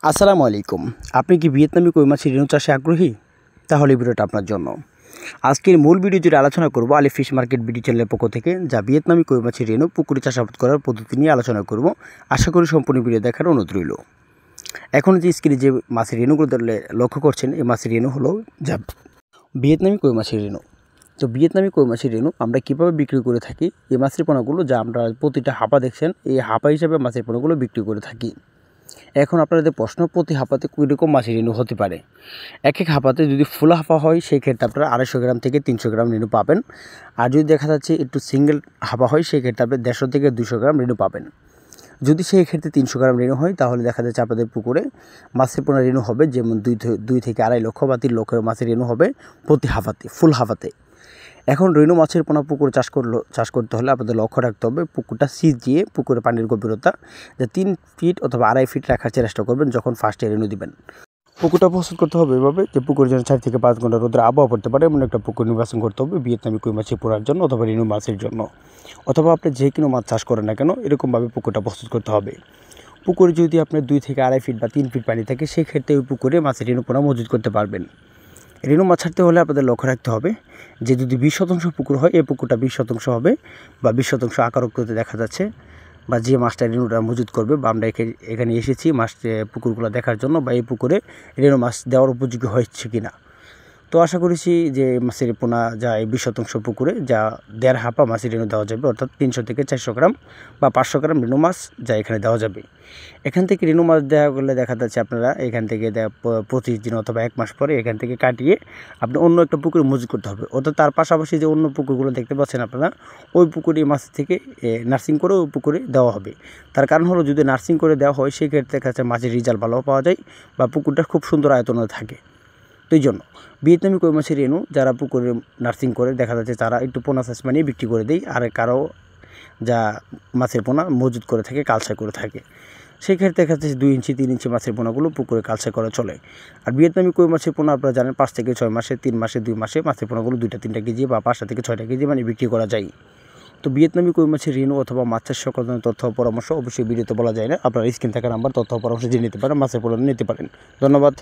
আসসালামু আলাইকুম। আপনি কি ভিয়েতনামি কই মাছের রেণু চাষে আগ্রহী? তাহলে এই ভিডিওটা আপনার জন্য। আজকের মূল ভিডিও জুড়ে আলোচনা করব আলী ফিশ মার্কেট বিডি চ্যানেলের পক্ষ থেকে যা ভিয়েতনামি কই মাছের রেণু পুকুরে চাষাবাদ করার পদ্ধতি নিয়ে আলোচনা করব। আশা করি সম্পূর্ণ ভিডিও দেখার অনুরোধ রইল। এখন যে স্ক্রিনে যে মাছের রেণুগুলো লক্ষ্য করছেন, এই মাছের রেণু হলো যা ভিয়েতনামি কই মাছের রেণু। তো ভিয়েতনামি কই মাছের রেণু আমরা কীভাবে বিক্রি করে থাকি, এই মাছের পোনাগুলো যা আমরা প্রতিটা হাপা দেখছেন, এই হাপা হিসাবে মাছের পোনাগুলো বিক্রি করে থাকি। এখন আপনাদের প্রশ্ন, প্রতি হাঁপাতে কীরকম মাছের রেণু হতে পারে? এক হাঁপাতে যদি ফুল হাঁপা হয় সেই ক্ষেত্রে আপনারা 250 গ্রাম থেকে 300 গ্রাম রেণু পাবেন। আর যদি দেখা যাচ্ছে একটু সিঙ্গেল হাঁপা হয় সেই ক্ষেত্রে আপনি 150 থেকে 200 গ্রাম রেণু পাবেন। যদি সেই ক্ষেত্রে 300 গ্রাম রেণু হয় তাহলে দেখা যাচ্ছে আপনাদের পুকুরে মাছের পোনা রেণু হবে যেমন 2 থেকে 2.5 লক্ষ বা 3 লক্ষ মাছের রেণু হবে প্রতি হাঁপাতে, ফুল হাঁপাতে। এখন রেণু মাছের পোনা পুকুরে চাষ করতে হলে আপনাদের লক্ষ্য রাখতে হবে পুকুরটা সিজ দিয়ে পুকুরে পানির গভীরতা যে 3 ফিট অথবা 2.5 ফিট রাখার চেষ্টা করবেন যখন ফার্স্টে রেণু দিবেন। পুকুরটা প্রস্তুত করতে হবে এভাবে যে পুকুর যেন 4 থেকে 5 ঘন্টা রোদের আবহাওয়া পড়তে পারে এমন একটা পুকুর নির্বাচন করতে হবে ভিয়েতনামি কই মাছের পোনার জন্য অথবা রেণু মাছের জন্য, অথবা আপনি যে কোনো মাছ চাষ করেন না কেন এরকমভাবে পুকুরটা প্রস্তুত করতে হবে। পুকুরে যদি আপনার 2 থেকে 2.5 ফিট বা 3 ফিট পানি থাকে সেই ক্ষেত্রে ওই পুকুরে মাছের রেণু পোনা মজুত করতে পারবেন। রেণু মাছ ছাড়তে হলে আপনাদের লক্ষ্য রাখতে হবে যে যদি 20% পুকুর হয় এই পুকুরটা 20% হবে বা 20% আকারকৃতি দেখা যাচ্ছে, বা যে মাছটা রেণুটা মজুত করবে বা আমরা এখানে এসেছি মাছ পুকুরগুলো দেখার জন্য বা এই পুকুরে রেণু মাছ দেওয়ার উপযোগী হচ্ছে কিনা। তো আশা করেছি যে মাছের পোনা যা এই 20% পুকুরে যা 1.5 হাঁপা মাছের রেণু দেওয়া যাবে, অর্থাৎ 300 থেকে 400 গ্রাম বা 500 গ্রাম রেণু মাছ যা এখানে দেওয়া যাবে। এখান থেকে রেণু মাছ দেওয়া গেলে দেখা যাচ্ছে আপনারা এখান থেকে 25 দিন অথবা 1 মাস পরে এখান থেকে কাটিয়ে আপনি অন্য একটা পুকুরে মজুত করতে হবে, অর্থাৎ তার পাশাপাশি যে অন্য পুকুরগুলো দেখতে পাচ্ছেন আপনারা ওই পুকুরে মাছ থেকে নার্সিং করে ওই পুকুরে দেওয়া হবে। তার কারণ হলো যদি নার্সিং করে দেওয়া হয় সেই ক্ষেত্রে দেখা যাচ্ছে মাছের রেজাল্ট ভালো পাওয়া যায় বা পুকুরটা খুব সুন্দর আয়তনে থাকে। তো এই জন্য ভিয়েতনামি কই মাছের রেণু যারা পুকুরে নার্সিং করে দেখা যাচ্ছে তারা একটু পোনা চাষ বানিয়ে বিক্রি করে দেয়, আর কারো যা মাছের পোনা মজুত করে থাকে কালচার করে থাকে সেই ক্ষেত্রে দেখা যাচ্ছে 2 ইঞ্চি 3 ইঞ্চি মাছের পোনাগুলো পুকুরে কালচার করা চলে। আর ভিয়েতনামি কই মাছের পোনা আপনারা জানেন 5 থেকে 6 মাসে, 3 মাসে, 2 মাসে মাছের পোনাগুলো 2-3 কেজি বা 5 থেকে 6 কেজি মানে বিক্রি করা যায়। তো ভিয়েতনামি কই মাছের রেণু অথবা মাছের সকল ধরনের তথ্য পরামর্শ অবশ্যই ভিডিওতে বলা যায় না, আপনারা স্ক্রিন থাকা নাম্বার তথ্য পরামর্শ জেনে নিতে পারেন, মাছের পোনা নিতে পারেন। ধন্যবাদ।